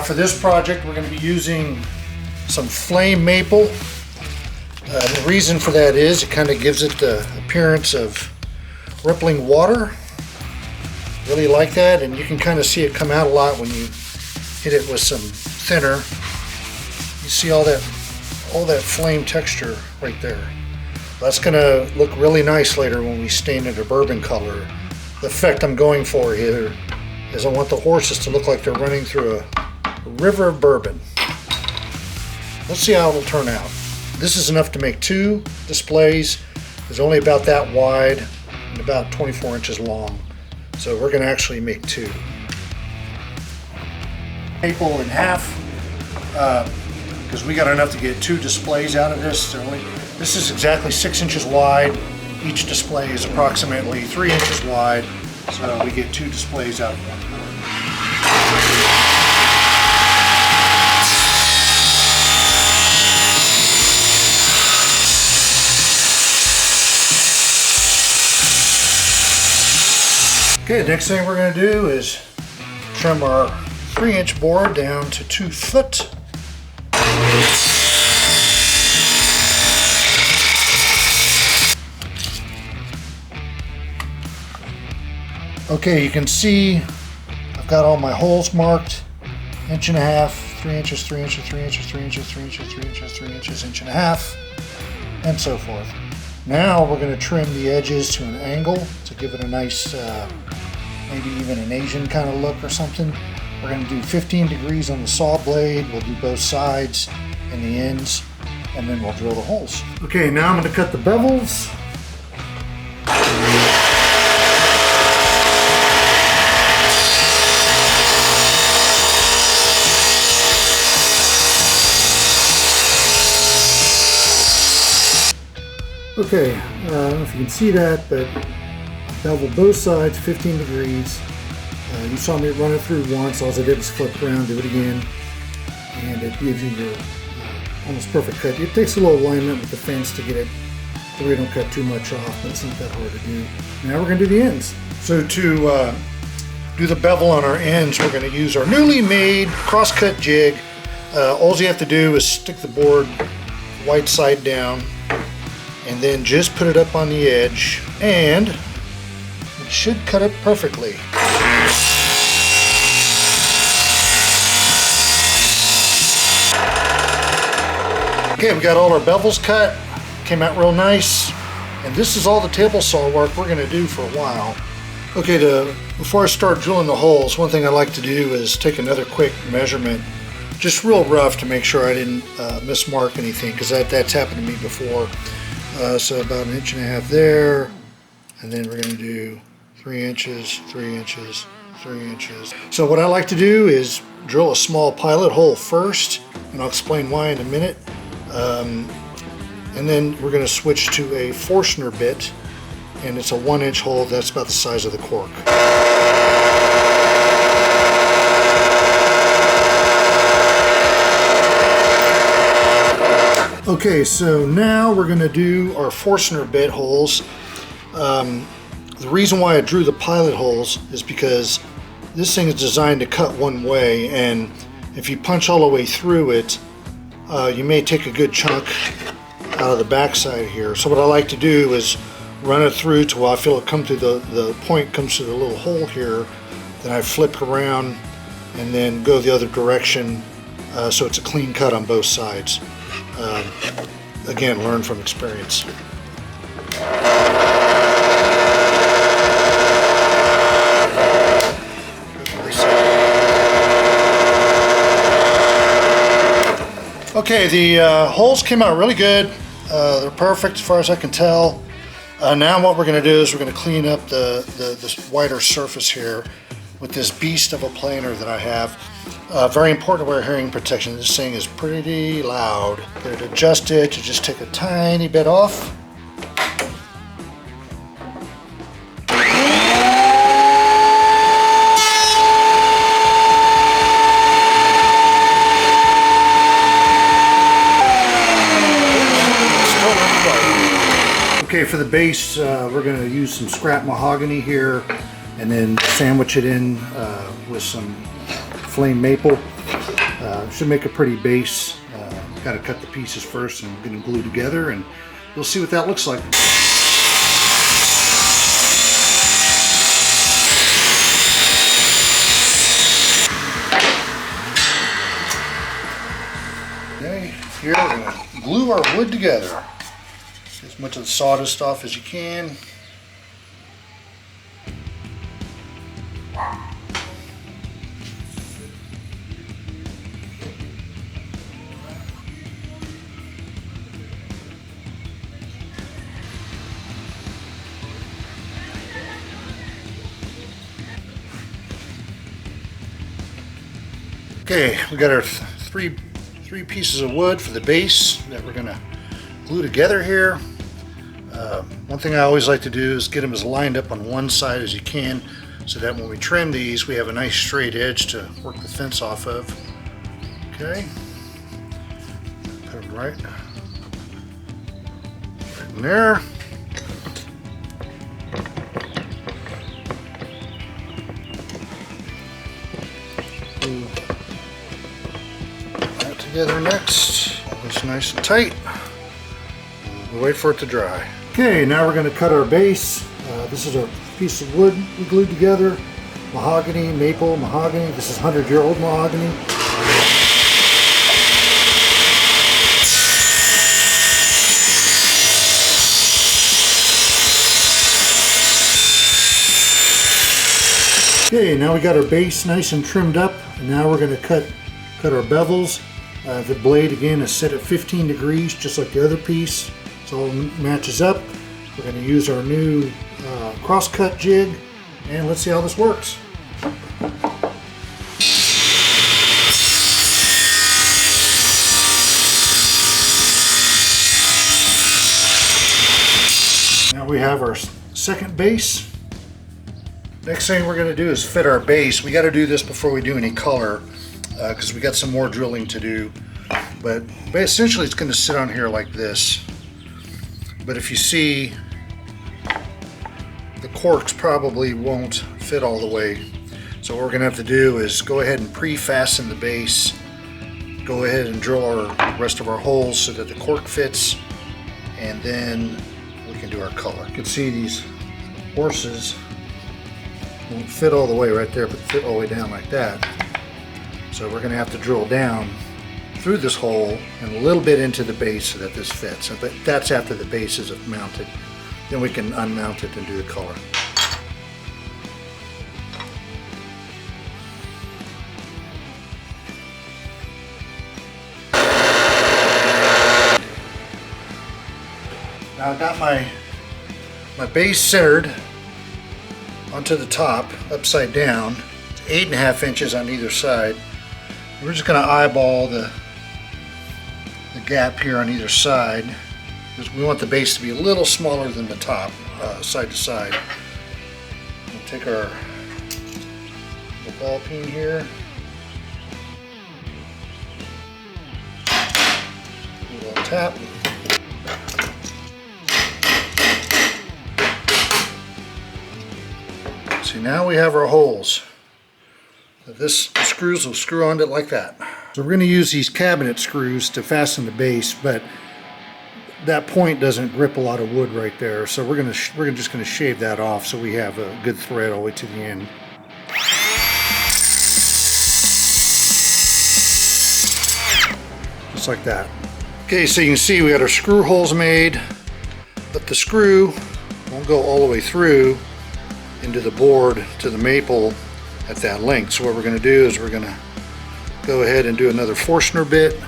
for this project, we're going to be using some flame maple. The reason for that is it kind of gives it the appearance of rippling water. Really like that, and you can kind of see it come out a lot when you hit it with some thinner. You see all that flame texture right there. That's going to look really nice later when we stain it a bourbon color. The effect I'm going for here is I want the horses to look like they're running through a river of bourbon. Let's see how it'll turn out. This is enough to make 2 displays. It's only about that wide and about 24 inches long. So we're going to actually make 2. Maple in half because we got enough to get 2 displays out of this. This is exactly 6 inches wide. Each display is approximately 3 inches wide. So we get 2 displays out of one. Okay, next thing we're going to do is trim our 3-inch board down to 2 foot. Okay, you can see I've got all my holes marked. 1.5 inches, 3 inches, 3 inches, 3 inches, 3 inches, 3 inches, 3 inches, 3 inches, 1.5 inches, and so forth. Now we're going to trim the edges to an angle to give it a nice, maybe even an Asian kind of look or something. We're going to do 15 degrees on the saw blade. We'll do both sides and the ends, and then we'll drill the holes. Okay, now I'm going to cut the bevels. Okay, I don't know if you can see that, but bevel both sides 15 degrees. You saw me run it through once. All I did was flip around, do it again, and it gives you your almost perfect cut. It takes a little alignment with the fence to get it so we don't cut too much off, but it's not that hard to do. Now we're going to do the ends. So to do the bevel on our ends, we're going to use our newly made cross-cut jig. All you have to do is stick the board white side down, and then just put it up on the edge, and it should cut it perfectly. Okay, we got all our bevels cut, came out real nice, and this is all the table saw work we're going to do for a while. Okay, before I start drilling the holes, one thing I like to do is take another quick measurement, just real rough to make sure I didn't mismark anything, because that's happened to me before. So about 1.5 inches there, and then we're going to do 3 inches, 3 inches, 3 inches. So what I like to do is drill a small pilot hole first, and I'll explain why in a minute. And then we're going to switch to a Forstner bit, and it's a 1-inch hole that's about the size of the cork. Okay, so now we're going to do our Forstner bit holes. The reason why I drew the pilot holes is because this thing is designed to cut one way, and if you punch all the way through it, you may take a good chunk out of the backside here. So what I like to do is run it through to where I feel it come through the point comes through the little hole here. Then I flip around and then go the other direction, so it's a clean cut on both sides. Again, learn from experience. Okay, the holes came out really good. They're perfect as far as I can tell. Now what we're going to do is we're going to clean up this wider surface here with this beast of a planer that I have. Very important to wear hearing protection. This thing is pretty loud. Get it adjusted to just take a tiny bit off. Okay, for the base, we're going to use some scrap mahogany here and then sandwich it in with some flame maple. Should make a pretty base. Got to cut the pieces first and get them glued together, and you'll see what that looks like. Okay, here we're going to glue our wood together. Get as much of the sawdust off as you can. Okay, we got our three pieces of wood for the base that we're going to glue together here. One thing I always like to do is get them as lined up on one side as you can, so that when we trim these, we have a nice straight edge to work the fence off of. Okay, put them right in there. Together next. It's nice and tight. We'll wait for it to dry. Okay, now we're going to cut our base. This is a piece of wood we glued together. Mahogany, maple, mahogany. This is 100-year-old mahogany. Okay, now we got our base nice and trimmed up, and now we're going to cut our bevels. The blade again is set at 15 degrees, just like the other piece, so it matches up. We're going to use our new cross-cut jig, and let's see how this works. Now we have our second base. Next thing we're going to do is fit our base. We got to do this before we do any color, because we got some more drilling to do, but essentially it's going to sit on here like this. But if you see, the corks probably won't fit all the way, so what we're going to have to do is go ahead and pre-fasten the base, go ahead and drill our rest of our holes so that the cork fits, and then we can do our color. You can see these horses won't fit all the way right there, but fit all the way down like that. So we're going to have to drill down through this hole and a little bit into the base so that this fits. But that's after the base is mounted. Then we can unmount it and do the color. Now I've got my base centered onto the top, upside down. It's 8.5 inches on either side. We're just going to eyeball the gap here on either side, because we want the base to be a little smaller than the top, side to side. We'll take our ball peen here, a little tap. See, now we have our holes. The screws will screw onto it like that. So we're going to use these cabinet screws to fasten the base, but that point doesn't grip a lot of wood right there. So we're just going to shave that off so we have a good thread all the way to the end. Just like that. Okay, so you can see we got our screw holes made, but the screw won't go all the way through into the board to the maple at that length. So what we're going to do is we're going to go ahead and do another Forstner bit,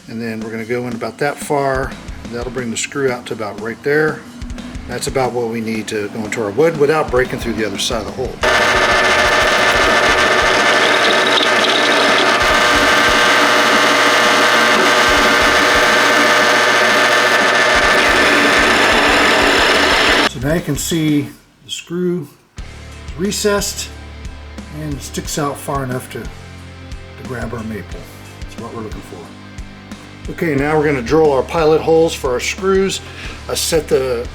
and then we're going to go in about that far. That'll bring the screw out to about right there. That's about what we need to go into our wood without breaking through the other side of the hole. So now you can see the screw recessed and sticks out far enough to grab our maple. That's what we're looking for. Okay, now we're going to drill our pilot holes for our screws. I set the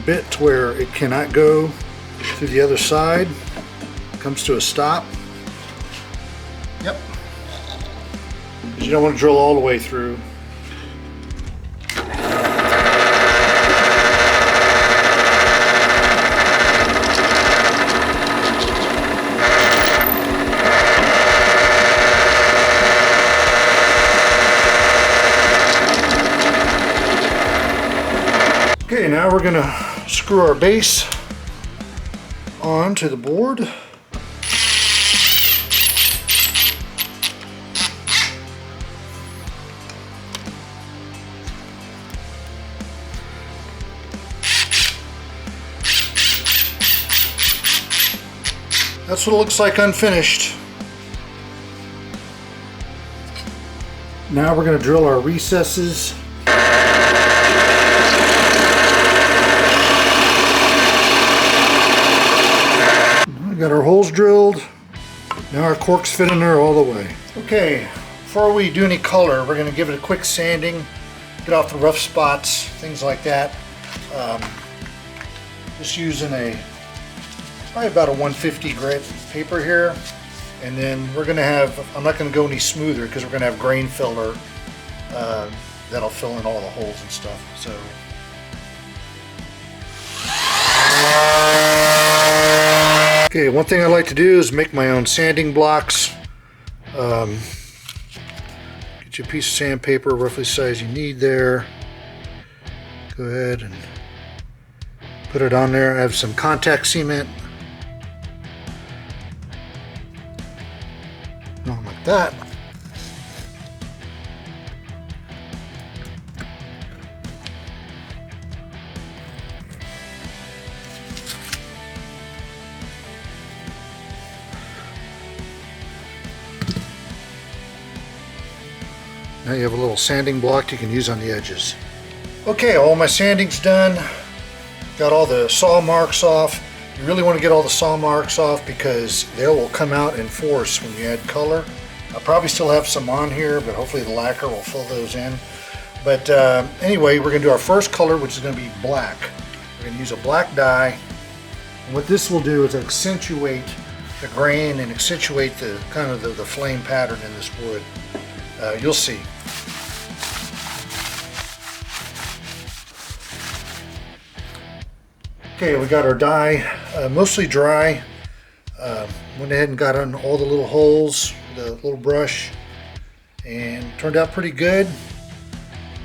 bit to where it cannot go through the other side. It comes to a stop. Yep. You don't want to drill all the way through. Okay, now we're going to screw our base onto the board. That's what it looks like unfinished. Now we're going to drill our recesses. We got our holes drilled. Now our corks fit in there all the way. Okay, before we do any color, we're going to give it a quick sanding, get off the rough spots, things like that. Just using probably about a 150 grit paper here, and then we're going to have, I'm not going to go any smoother because we're going to have grain filler that'll fill in all the holes and stuff. So okay, one thing I like to do is make my own sanding blocks. Get you a piece of sandpaper, roughly size you need there. Go ahead and put it on there. I have some contact cement. Not like that. Now you have a little sanding block you can use on the edges. Okay, all my sanding's done. Got all the saw marks off. You really want to get all the saw marks off because they will come out in force when you add color. I'll probably still have some on here, but hopefully the lacquer will fill those in. But anyway, we're going to do our first color, which is going to be black. We're going to use a black dye. And what this will do is accentuate the grain and accentuate the kind of the flame pattern in this wood. You'll see. Okay, we got our dye mostly dry. Went ahead and got on all the little holes with a little brush and turned out pretty good.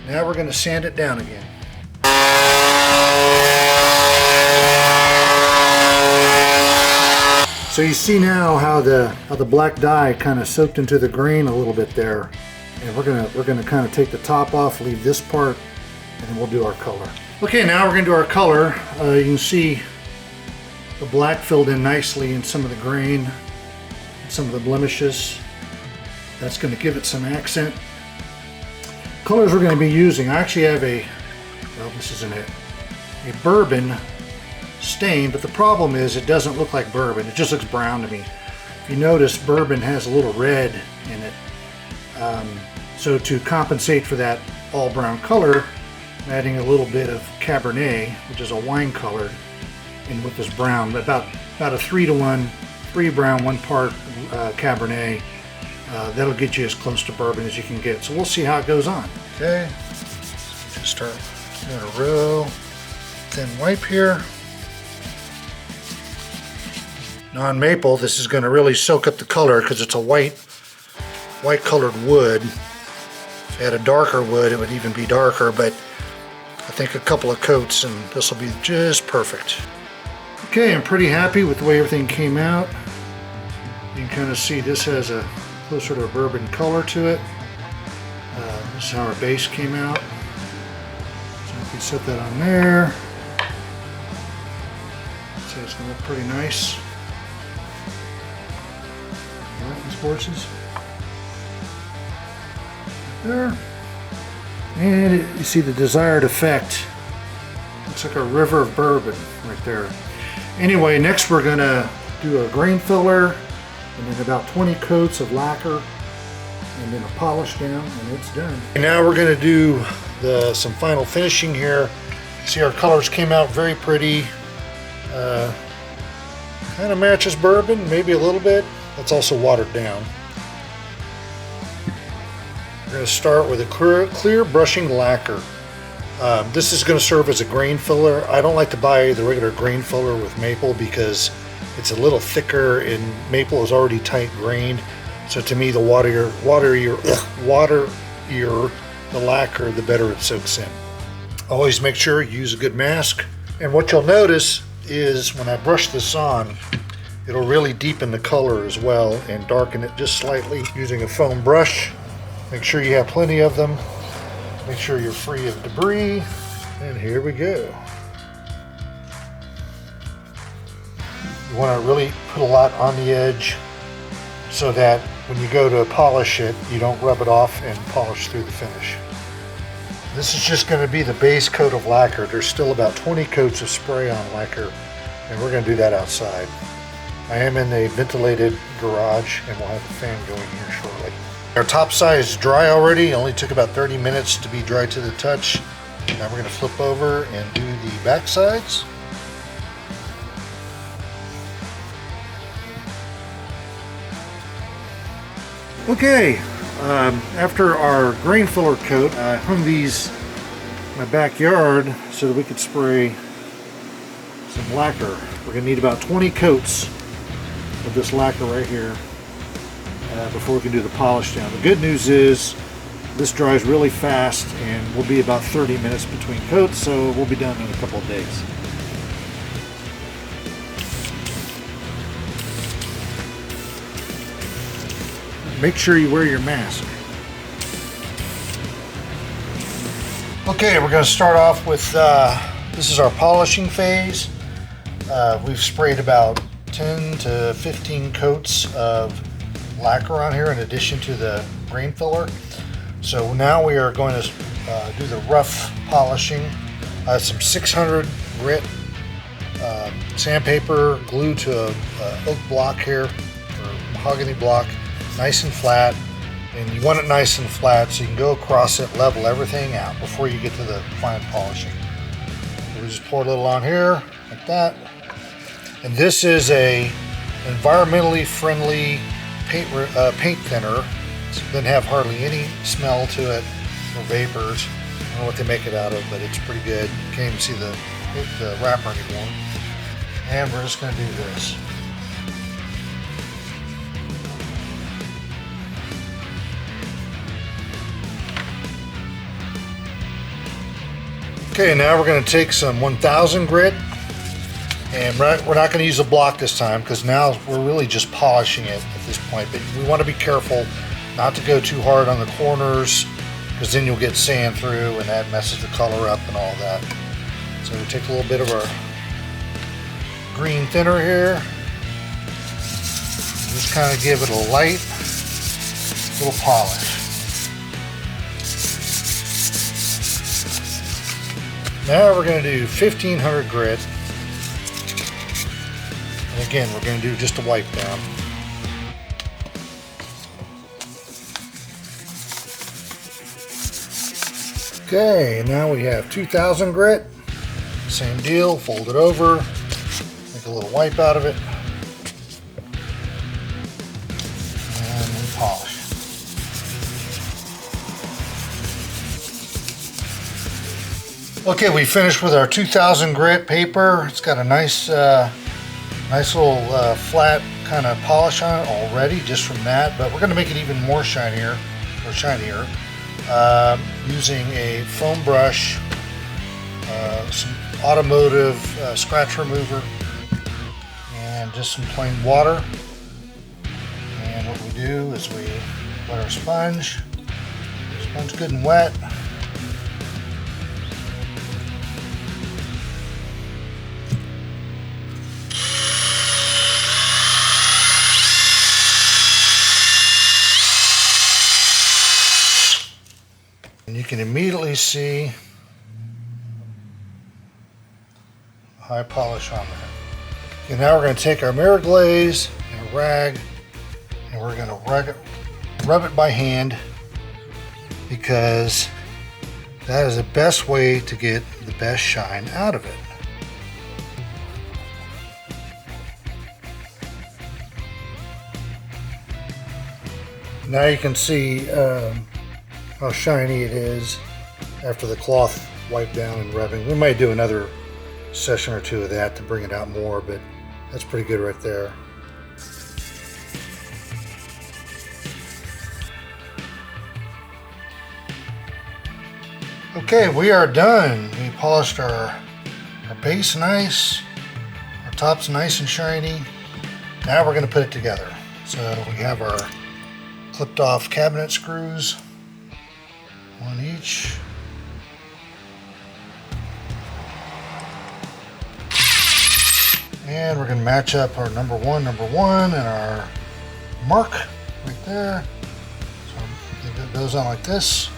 Now we're going to sand it down again. So you see now how the black dye kind of soaked into the grain a little bit there, and we're gonna kind of take the top off, leave this part, and then we'll do our color. Okay, now we're going to do our color. You can see the black filled in nicely in some of the grain, some of the blemishes. That's going to give it some accent. Colors we're going to be using, I actually have well, this isn't it, a bourbon stain, but the problem is it doesn't look like bourbon. It just looks brown to me. If you notice, bourbon has a little red in it. So to compensate for that all brown color, I'm adding a little bit of Cabernet, which is a wine colored, in with this brown, about a 3-to-1, 3 brown, 1 part Cabernet. That'll get you as close to bourbon as you can get. So we'll see how it goes on. Okay, just start doing a real thin wipe here. Now on maple, this is going to really soak up the color because it's a white colored wood. If you had a darker wood, it would even be darker, but I think a couple of coats and this will be just perfect. Okay, I'm pretty happy with the way everything came out. You can kind of see this has a closer to a bourbon color to it. This is how our base came out. So if you set that on there, so it's going to look pretty nice. All right, these horses. There. And you see the desired effect. Looks like a river of bourbon right there. Anyway, next we're going to do a grain filler and then about 20 coats of lacquer and then a polish down, and it's done. And now we're going to do some final finishing here. See, our colors came out very pretty. Kind of matches bourbon, maybe a little bit. That's also watered down. We're going to start with a clear brushing lacquer. This is going to serve as a grain filler. I don't like to buy the regular grain filler with maple because it's a little thicker and maple is already tight grained. So to me, the waterier the lacquer, the better it soaks in. Always make sure you use a good mask. And what you'll notice is when I brush this on, it'll really deepen the color as well and darken it just slightly using a foam brush. Make sure you have plenty of them. Make sure you're free of debris. And here we go. You want to really put a lot on the edge so that when you go to polish it, you don't rub it off and polish through the finish. This is just going to be the base coat of lacquer. There's still about 20 coats of spray on lacquer, and we're going to do that outside. I am in a ventilated garage, and we'll have the fan going here shortly. Our top side is dry already. It only took about 30 minutes to be dry to the touch. Now we're going to flip over and do the back sides. Okay, after our grain filler coat, I hung these in my backyard so that we could spray some lacquer. We're going to need about 20 coats of this lacquer right here before we can do the polish down. The good news is this dries really fast and will be about 30 minutes between coats, so we'll be done in a couple of days. Make sure you wear your mask. Okay, we're going to start off with, this is our polishing phase. We've sprayed about 10 to 15 coats of lacquer on here in addition to the grain filler. So now we are going to do the rough polishing. Some 600 grit sandpaper glued to a oak block here, or mahogany block. Nice and flat, and you want it nice and flat so you can go across it, level everything out before you get to the fine polishing. So we just pour a little on here like that, and this is a environmentally friendly paint thinner. It doesn't have hardly any smell to it or vapors. I don't know what they make it out of, but it's pretty good. You can't even see the wrapper anymore. And we're just going to do this. Okay, now we're going to take some 1000 grit, and we're not going to use a block this time because now we're really just polishing it at this point. But we want to be careful not to go too hard on the corners because then you'll get sand through and that messes the color up and all that. So we take a little bit of our green thinner here, and just kind of give it a light little polish. Now we're going to do 1500 grit, and again we're going to do just a wipe down. Okay, now we have 2000 grit, same deal, fold it over, make a little wipe out of it, and then polish. Okay, we finished with our 2000 grit paper. It's got a nice little flat kind of polish on it already just from that, but we're going to make it even more shinier using a foam brush, some automotive scratch remover, and just some plain water. And what we do is we wet our sponge. Sponge good and wet. And you can immediately see high polish on there. Okay, now we're going to take our mirror glaze and a rag, and we're going to rub it by hand because that is the best way to get the best shine out of it. Now you can see how shiny it is after the cloth wiped down and rubbing. We might do another session or two of that to bring it out more, but that's pretty good right there. Okay, we are done. We polished our base nice, our top's nice and shiny. Now we're going to put it together. So we have our clipped off cabinet screws, one each. And we're going to match up our number one, and our mark right there. So it goes on like this.